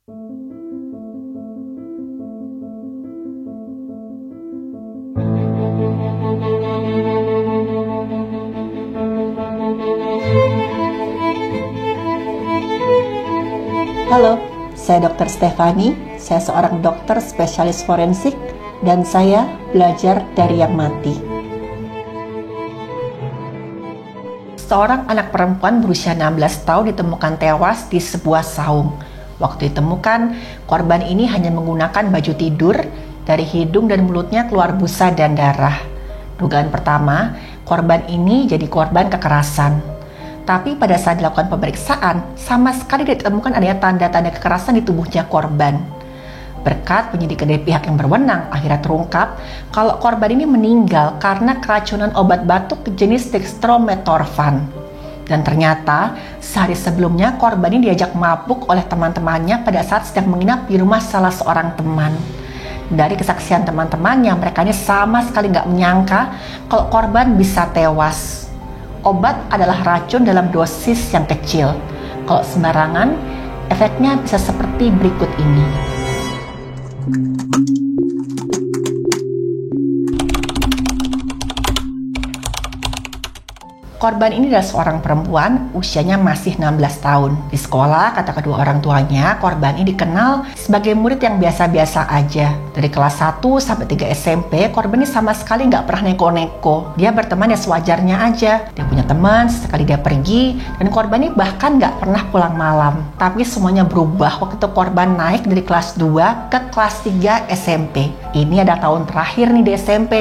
Halo, saya Dr. Stefani. Saya seorang dokter spesialis forensik dan saya belajar dari yang mati. Seorang anak perempuan berusia 16 tahun ditemukan tewas di sebuah saung. Waktu ditemukan, korban ini hanya menggunakan baju tidur, dari hidung dan mulutnya keluar busa dan darah. Dugaan pertama, korban ini jadi korban kekerasan. Tapi pada saat dilakukan pemeriksaan, sama sekali tidak ditemukan adanya tanda-tanda kekerasan di tubuhnya korban. Berkat penyidikan dari pihak yang berwenang, akhirnya terungkap kalau korban ini meninggal karena keracunan obat batuk jenis dextrometorphan. Dan ternyata, sehari sebelumnya korban ini diajak mabuk oleh teman-temannya pada saat sedang menginap di rumah salah seorang teman. Dari kesaksian teman-temannya, mereka ini sama sekali nggak menyangka kalau korban bisa tewas. Obat adalah racun dalam dosis yang kecil. Kalau sembarangan, efeknya bisa seperti berikut ini. Korban ini adalah seorang perempuan, usianya masih 16 tahun. Di sekolah, kata kedua orang tuanya, korban ini dikenal sebagai murid yang biasa-biasa aja. Dari kelas 1 sampai 3 SMP, korban ini sama sekali nggak pernah neko-neko. Dia berteman ya sewajarnya aja. Dia punya teman, sekali dia pergi, dan korban ini bahkan nggak pernah pulang malam. Tapi semuanya berubah waktu itu korban naik dari kelas 2 ke kelas 3 SMP. Ini adalah tahun terakhir nih di SMP.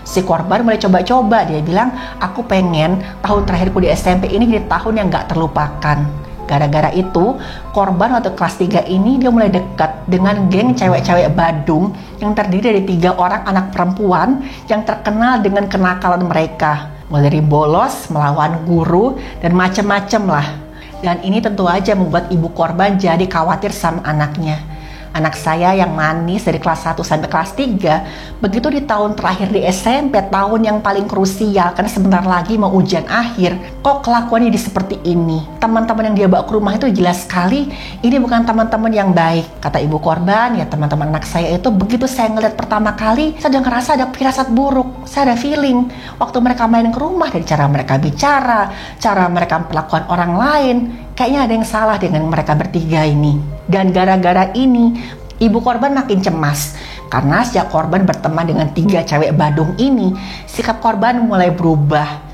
Si korban mulai coba-coba, dia bilang, aku pengen tahun terakhirku di SMP ini jadi tahun yang gak terlupakan. Gara-gara itu, korban waktu kelas 3 ini dia mulai dekat dengan geng cewek-cewek Badung yang terdiri dari 3 orang anak perempuan yang terkenal dengan kenakalan mereka. Mulai dari bolos, melawan guru, dan macem-macem lah. Dan ini tentu aja membuat ibu korban jadi khawatir sama anaknya. Anak saya yang manis dari kelas 1 sampai kelas 3, begitu di tahun terakhir di SMP, tahun yang paling krusial, karena sebentar lagi mau ujian akhir, kok kelakuannya di seperti ini. Teman-teman yang dia bawa ke rumah itu jelas sekali, ini bukan teman-teman yang baik. Kata ibu korban, ya teman-teman anak saya itu, begitu saya ngeliat pertama kali, saya udah ngerasa ada firasat buruk, saya ada feeling. Waktu mereka main ke rumah, dari cara mereka bicara, cara mereka memperlakukan orang lain, kayaknya ada yang salah dengan mereka bertiga ini. Dan gara-gara ini, ibu korban makin cemas. Karena sejak korban berteman dengan 3 cewek Badung ini, sikap korban mulai berubah.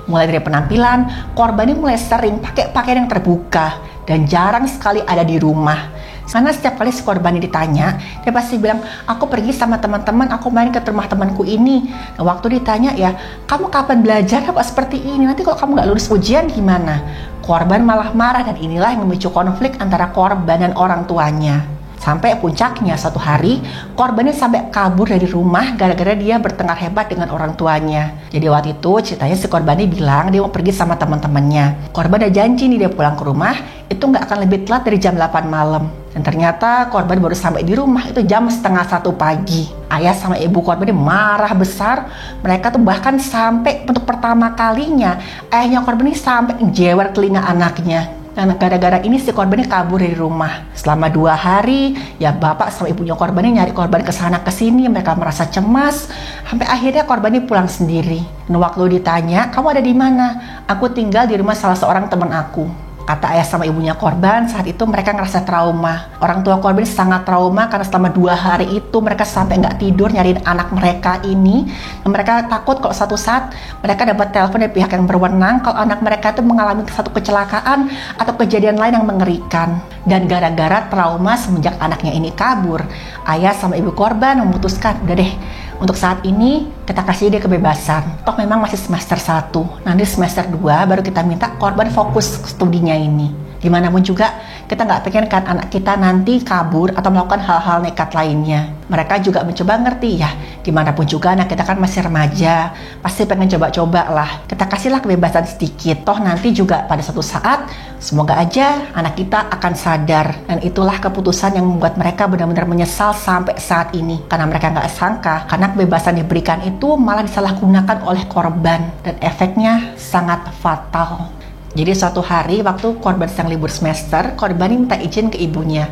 Mulai dari penampilan, korban ini mulai sering pakai pakaian yang terbuka dan jarang sekali ada di rumah. Karena setiap kali si korban ini ditanya, dia pasti bilang, aku pergi sama teman-teman, aku main ke rumah temanku ini. Nah, waktu ditanya ya, kamu kapan belajar kok seperti ini? Nanti kalau kamu nggak lulus ujian gimana? Korban malah marah, dan inilah yang memicu konflik antara korban dan orang tuanya. Sampai puncaknya suatu hari, korbannya sampai kabur dari rumah gara-gara dia bertengkar hebat dengan orang tuanya. Jadi waktu itu ceritanya si korbannya bilang dia mau pergi sama teman-temannya. Korban udah janji nih dia pulang ke rumah, itu nggak akan lebih telat dari jam 8 malam. Dan ternyata korban baru sampai di rumah itu jam setengah 1 pagi. Ayah sama ibu korban ini marah besar. Mereka tuh bahkan sampai untuk pertama kalinya, ayahnya korban ini sampai jewer telinga anaknya. Dan gara-gara ini si korban ini kabur dari rumah. Selama 2 hari, ya bapak sama ibunya korban ini nyari korban kesana kesini. Mereka merasa cemas. Sampai akhirnya korban ini pulang sendiri. Dan waktu ditanya, kamu ada di mana? Aku tinggal di rumah salah seorang teman aku. Kata ayah sama ibunya korban, saat itu mereka ngerasa trauma. Orang tua korban sangat trauma karena selama 2 hari itu mereka sampai nggak tidur nyariin anak mereka ini. Dan mereka takut kalau suatu saat mereka dapat telepon dari pihak yang berwenang kalau anak mereka itu mengalami satu kecelakaan atau kejadian lain yang mengerikan. Dan gara-gara trauma semenjak anaknya ini kabur, ayah sama ibu korban memutuskan, udah deh, untuk saat ini kita kasih dia kebebasan. Toh memang masih semester 1. Nanti semester 2 baru kita minta korban fokus studinya ini. Gimana pun juga kita nggak pengen kan anak kita nanti kabur atau melakukan hal-hal nekat lainnya. Mereka juga mencoba ngerti ya, gimana pun juga anak kita kan masih remaja, pasti pengen coba-coba lah. Kita kasihlah kebebasan sedikit. Toh nanti juga pada suatu saat semoga aja anak kita akan sadar. Dan itulah keputusan yang membuat mereka benar-benar menyesal sampai saat ini. Karena mereka nggak sangka, karena kebebasan diberikan itu malah disalahgunakan oleh korban. Dan efeknya sangat fatal. Jadi suatu hari waktu korban sedang libur semester, korban minta izin ke ibunya.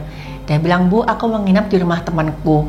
Dia bilang, "Bu, aku mau nginep di rumah temanku."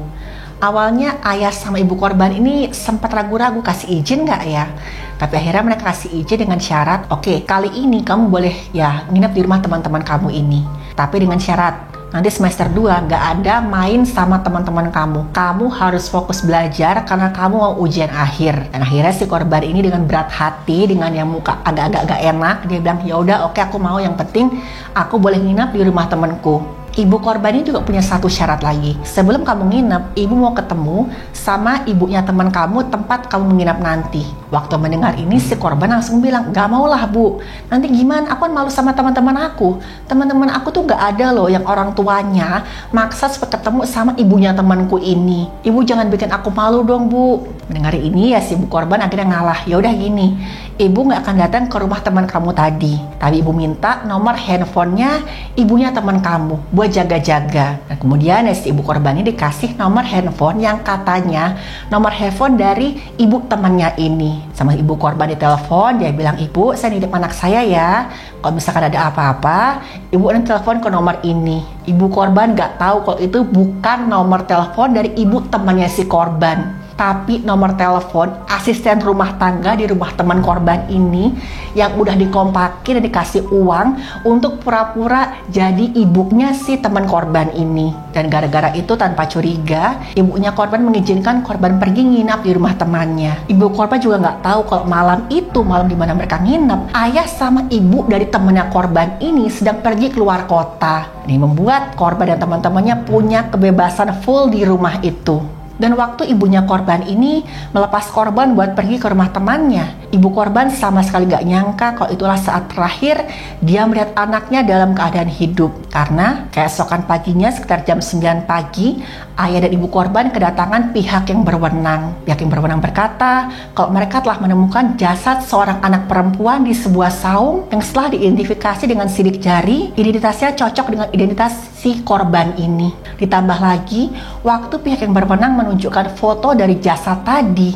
Awalnya ayah sama ibu korban ini sempat ragu-ragu kasih izin nggak ya. Tapi akhirnya mereka kasih izin dengan syarat, "Oke, kali ini kamu boleh ya nginep di rumah teman-teman kamu ini. Tapi dengan syarat, nanti semester 2 nggak ada main sama teman-teman kamu. Kamu harus fokus belajar karena kamu mau ujian akhir." Dan akhirnya si korban ini dengan berat hati, dengan yang muka agak-agak gak enak, dia bilang, "Ya udah, oke, aku mau, yang penting aku boleh nginep di rumah temanku." Ibu korban ini juga punya satu syarat lagi. Sebelum kamu nginep, ibu mau ketemu sama ibunya teman kamu tempat kamu menginap nanti. Waktu mendengar ini, si korban langsung bilang, "Gak mau lah, Bu. Nanti gimana? Aku kan malu sama teman-teman aku. Teman-teman aku tuh gak ada loh yang orang tuanya maksa supaya ketemu sama ibunya temanku ini. Ibu jangan bikin aku malu dong, Bu." Mendengar ini ya si ibu korban akhirnya ngalah. "Ya udah gini, ibu gak akan datang ke rumah teman kamu tadi. Tapi ibu minta nomor handphonenya ibunya teman kamu buat jaga-jaga." Dan kemudian ya si ibu korban ini dikasih nomor handphone yang katanya nomor handphone dari ibu temannya ini. Sama ibu korban ditelepon, dia bilang, "Ibu, saya nitip anak saya ya. Kalau misalkan ada apa-apa, ibu nanti telepon ke nomor ini." Ibu korban gak tahu kalau itu bukan nomor telepon dari ibu temannya si korban, tapi nomor telepon asisten rumah tangga di rumah teman korban ini yang udah dikompakin dan dikasih uang untuk pura-pura jadi ibunya si teman korban ini. Dan gara-gara itu tanpa curiga, ibunya korban mengizinkan korban pergi nginap di rumah temannya. Ibu korban juga nggak tahu kalau malam itu, malam dimana mereka nginap, ayah sama ibu dari temannya korban ini sedang pergi keluar kota. Ini membuat korban dan teman-temannya punya kebebasan full di rumah itu. Dan waktu ibunya korban ini melepas korban buat pergi ke rumah temannya, ibu korban sama sekali gak nyangka kalau itulah saat terakhir dia melihat anaknya dalam keadaan hidup. Karena keesokan paginya sekitar jam 9 pagi, ayah dan ibu korban kedatangan pihak yang berwenang. Pihak yang berwenang berkata kalau mereka telah menemukan jasad seorang anak perempuan di sebuah saung yang setelah diidentifikasi dengan sidik jari, identitasnya cocok dengan identitas si korban ini. Ditambah lagi, waktu pihak yang berwenang menunjukkan foto dari jasad tadi,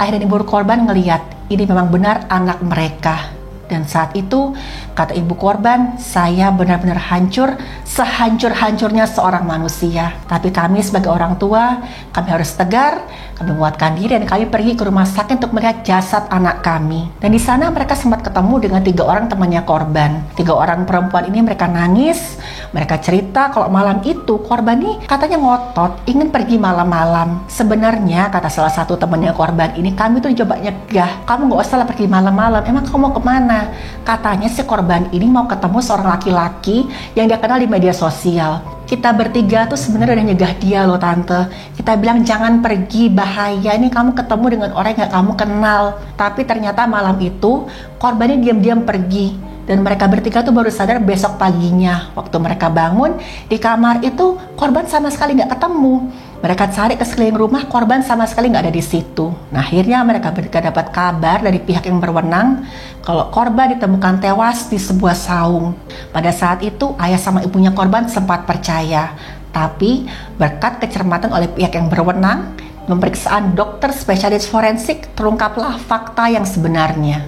ayah dan ibu korban ngeliat ini memang benar anak mereka. Dan saat itu, kata ibu korban, "Saya benar-benar hancur, sehancur-hancurnya seorang manusia. Tapi kami sebagai orang tua, kami harus tegar, kami menguatkan diri dan kami pergi ke rumah sakit untuk melihat jasad anak kami." Dan di sana mereka sempat ketemu dengan 3 orang temannya korban. 3 orang perempuan ini mereka nangis, mereka cerita kalau malam itu korban ini katanya ngotot ingin pergi malam-malam. Sebenarnya kata salah satu temannya korban ini, "Kami tuh coba nyegah, kamu gak usah lah pergi malam-malam, emang kamu mau kemana?" Katanya si korban ini mau ketemu seorang laki-laki yang dia kenal di media sosial. Kita bertiga tuh sebenarnya udah nyegah dia loh tante. Kita bilang jangan pergi, bahaya, ini kamu ketemu dengan orang yang gak kamu kenal. Tapi ternyata malam itu korban ini diam-diam pergi. Dan mereka bertiga tuh baru sadar besok paginya. Waktu mereka bangun di kamar itu korban sama sekali gak ketemu. Mereka cari ke sekeliling rumah, korban sama sekali nggak ada di situ. Nah, akhirnya mereka bertiga dapat kabar dari pihak yang berwenang kalau korban ditemukan tewas di sebuah saung. Pada saat itu, ayah sama ibunya korban sempat percaya. Tapi, berkat kecermatan oleh pihak yang berwenang, pemeriksaan dokter spesialis forensik, terungkaplah fakta yang sebenarnya.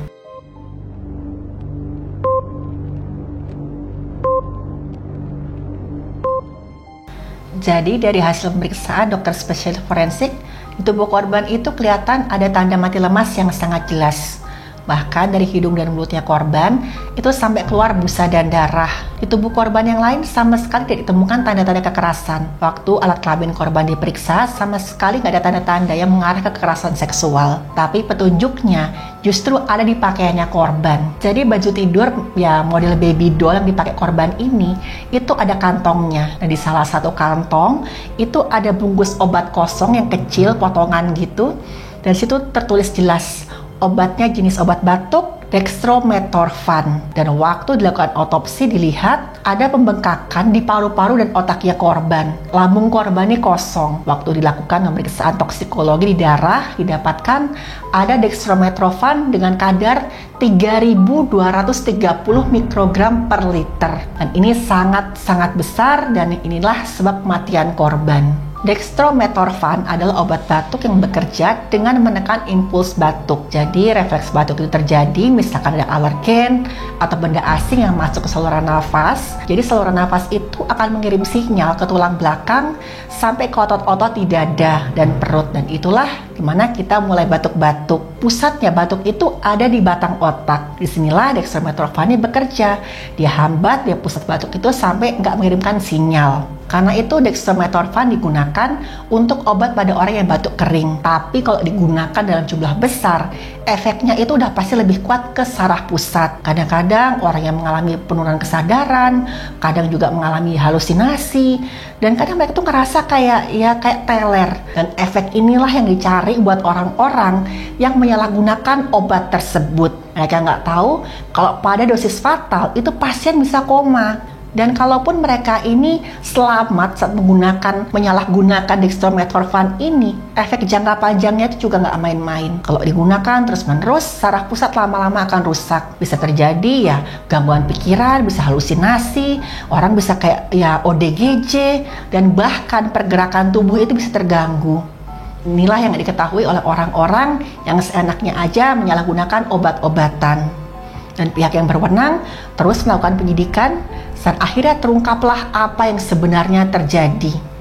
Jadi dari hasil pemeriksaan dokter spesialis forensik, di tubuh korban itu kelihatan ada tanda mati lemas yang sangat jelas. Bahkan dari hidung dan mulutnya korban itu sampai keluar busa dan darah. Di tubuh korban yang lain sama sekali tidak ditemukan tanda-tanda kekerasan. Waktu alat kelamin korban diperiksa sama sekali nggak ada tanda-tanda yang mengarah ke kekerasan seksual. Tapi petunjuknya justru ada di pakaiannya korban. Jadi baju tidur ya model baby doll yang dipakai korban ini itu ada kantongnya. Dan di salah satu kantong itu ada bungkus obat kosong yang kecil potongan gitu. Dan situ tertulis jelas obatnya jenis obat batuk dextromethorphan. Dan waktu dilakukan otopsi dilihat ada pembengkakan di paru-paru dan otaknya korban. Lambung korban ini kosong. Waktu dilakukan pemeriksaan toksikologi di darah didapatkan ada dextromethorphan dengan kadar 3.230 mikrogram per liter. Dan ini sangat-sangat besar dan inilah sebab kematian korban. Dextromethorphan adalah obat batuk yang bekerja dengan menekan impuls batuk. Jadi refleks batuk itu terjadi misalkan ada alergen atau benda asing yang masuk ke saluran nafas. Jadi saluran nafas itu akan mengirim sinyal ke tulang belakang sampai ke otot-otot di dada dan perut. Dan itulah dimana kita mulai batuk-batuk. Pusatnya batuk itu ada di batang otak. Disinilah dextromethorphan ini bekerja. Dia hambat dia pusat batuk itu sampai nggak mengirimkan sinyal. Karena itu dextromethorphan digunakan untuk obat pada orang yang batuk kering. Tapi kalau digunakan dalam jumlah besar, efeknya itu udah pasti lebih kuat ke saraf pusat. Kadang-kadang orang yang mengalami penurunan kesadaran, kadang juga mengalami halusinasi, dan kadang mereka tuh ngerasa kayak teler. Dan efek inilah yang dicari buat orang-orang yang menyalahgunakan obat tersebut. Mereka nggak tahu kalau pada dosis fatal itu pasien bisa koma. Dan kalaupun mereka ini selamat saat menyalahgunakan dextromethorphan ini, efek jangka panjangnya itu juga nggak main-main. Kalau digunakan terus-menerus, saraf pusat lama-lama akan rusak. Bisa terjadi ya gangguan pikiran, bisa halusinasi, orang bisa kayak ODGJ, dan bahkan pergerakan tubuh itu bisa terganggu. Inilah yang diketahui oleh orang-orang yang seenaknya aja menyalahgunakan obat-obatan. Dan pihak yang berwenang terus melakukan penyidikan, dan akhirnya terungkaplah apa yang sebenarnya terjadi.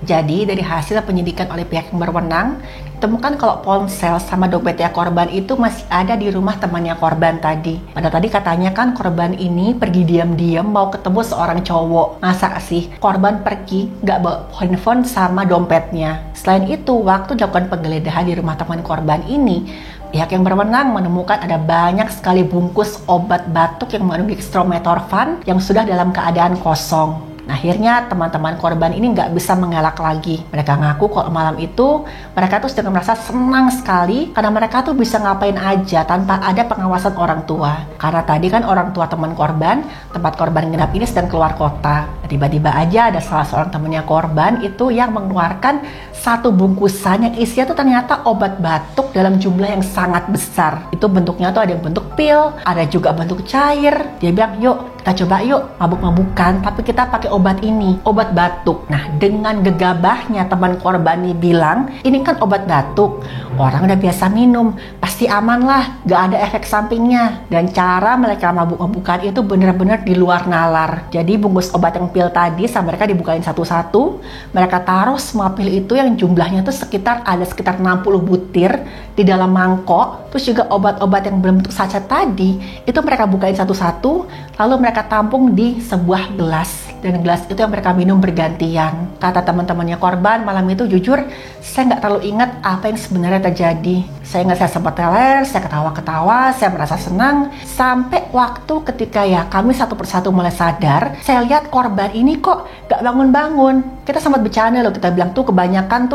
Jadi dari hasil penyidikan oleh pihak yang berwenang, ditemukan kalau ponsel sama dompetnya korban itu masih ada di rumah temannya korban tadi. Padahal tadi katanya kan korban ini pergi diam-diam mau ketemu seorang cowok. Masa sih korban pergi nggak bawa handphone sama dompetnya? Selain itu, waktu dilakukan penggeledahan di rumah teman korban ini, pihak yang berwenang menemukan ada banyak sekali bungkus obat batuk yang mengandung dextromethorphan yang sudah dalam keadaan kosong. Nah, akhirnya teman-teman korban ini nggak bisa mengelak lagi. Mereka ngaku kalau malam itu mereka tuh sedang merasa senang sekali karena mereka tuh bisa ngapain aja tanpa ada pengawasan orang tua. Karena tadi kan orang tua teman korban, tempat korban nginap ini sedang keluar kota. Tiba-tiba aja ada salah seorang temannya korban itu yang mengeluarkan satu bungkusan yang isinya tuh ternyata obat batuk dalam jumlah yang sangat besar. Itu bentuknya tuh ada yang bentuk pil, ada juga bentuk cair. Dia bilang, yuk kita coba yuk mabuk-mabukan, tapi kita pakai obat ini, obat batuk. Nah, dengan gegabahnya teman korban ini bilang, ini kan obat batuk, orang udah biasa minum, pasti aman lah, gak ada efek sampingnya. Dan cara mereka mabuk-mabukan itu benar-benar di luar nalar. Jadi bungkus obat yang pil tadi sama mereka dibukain satu-satu, mereka taruh semua pil itu yang jumlahnya tuh sekitar 60 butir di dalam mangkok. Terus juga obat-obat yang berbentuk sachet tadi, itu mereka bukain satu-satu, lalu mereka tampung di sebuah gelas. Dan gelas itu yang mereka minum bergantian. Kata teman-temannya korban malam itu, jujur saya nggak terlalu ingat apa yang sebenarnya terjadi. Saya sempat teler, saya ketawa-ketawa, saya merasa senang. Sampai waktu ketika kami satu persatu mulai sadar, saya lihat korban ini kok nggak bangun-bangun. Kita sempat bercanda loh, kita bilang kebanyakan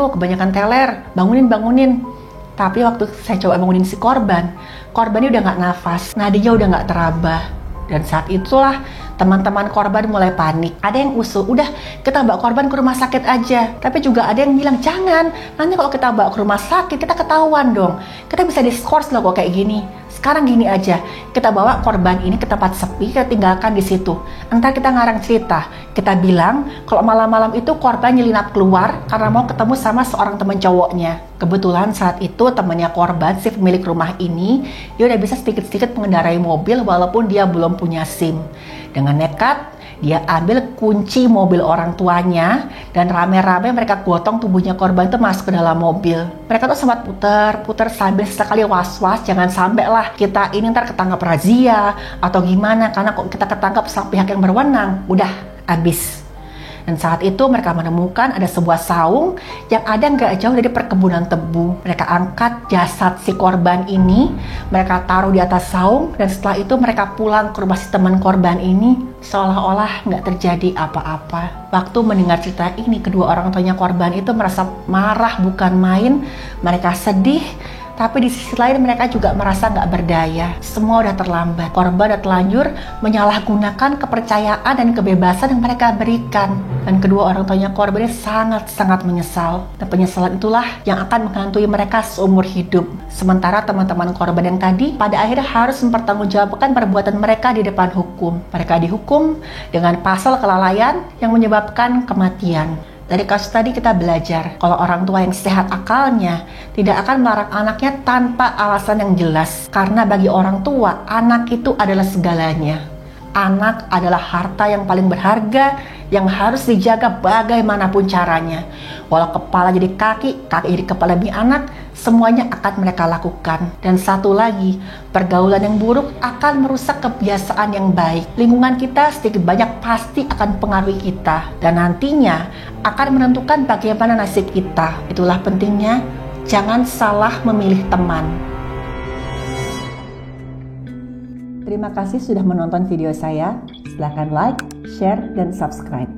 teler, bangunin. Tapi waktu saya coba bangunin si korbannya udah nggak nafas, nadinya udah nggak teraba. Dan saat itulah teman-teman korban mulai panik. Ada yang usul, udah kita bawa korban ke rumah sakit aja. Tapi juga ada yang bilang, jangan, nanti kalau kita bawa ke rumah sakit kita ketahuan dong. Kita bisa diskors loh kok kayak gini. Sekarang gini aja, kita bawa korban ini ke tempat sepi, kita tinggalkan di situ. Entar kita ngarang cerita, kita bilang kalau malam-malam itu korban nyelinap keluar karena mau ketemu sama seorang teman cowoknya. Kebetulan saat itu temannya korban, si pemilik rumah ini, dia udah bisa sedikit-sedikit mengendarai mobil walaupun dia belum punya SIM. Dengan nekat, dia ambil kunci mobil orang tuanya dan rame-rame mereka gotong tubuhnya korban itu masuk ke dalam mobil. Mereka tuh sempat puter-puter sambil sekali was-was, jangan sampai lah kita ini ntar ketangkap razia atau gimana, karena kok kita ketangkap sama pihak yang berwenang, udah habis. Dan saat itu mereka menemukan ada sebuah saung yang ada nggak jauh dari perkebunan tebu. Mereka angkat jasad si korban ini, mereka taruh di atas saung, dan setelah itu mereka pulang ke rumah si teman korban ini seolah-olah nggak terjadi apa-apa. Waktu mendengar cerita ini, kedua orang tuanya korban itu merasa marah bukan main. Mereka sedih, Tapi di sisi lain mereka juga merasa nggak berdaya. Semua udah terlambat. Korban udah terlanjur menyalahgunakan kepercayaan dan kebebasan yang mereka berikan. Dan kedua orang tuanya korban ini sangat-sangat menyesal. Dan penyesalan itulah yang akan menghantui mereka seumur hidup. Sementara teman-teman korban yang tadi pada akhirnya harus mempertanggungjawabkan perbuatan mereka di depan hukum. Mereka dihukum dengan pasal kelalaian yang menyebabkan kematian. Dari kasus tadi kita belajar kalau orang tua yang sehat akalnya tidak akan melarang anaknya tanpa alasan yang jelas. Karena bagi orang tua, anak itu adalah segalanya. Anak adalah harta yang paling berharga yang harus dijaga bagaimanapun caranya. Walau kepala jadi kaki, kaki jadi kepala demi anak, semuanya akan mereka lakukan. Dan satu lagi, pergaulan yang buruk akan merusak kebiasaan yang baik. Lingkungan kita sedikit banyak pasti akan pengaruhi kita. Dan nantinya akan menentukan bagaimana nasib kita. Itulah pentingnya, jangan salah memilih teman. Terima kasih sudah menonton video saya. Silahkan like, share, dan subscribe.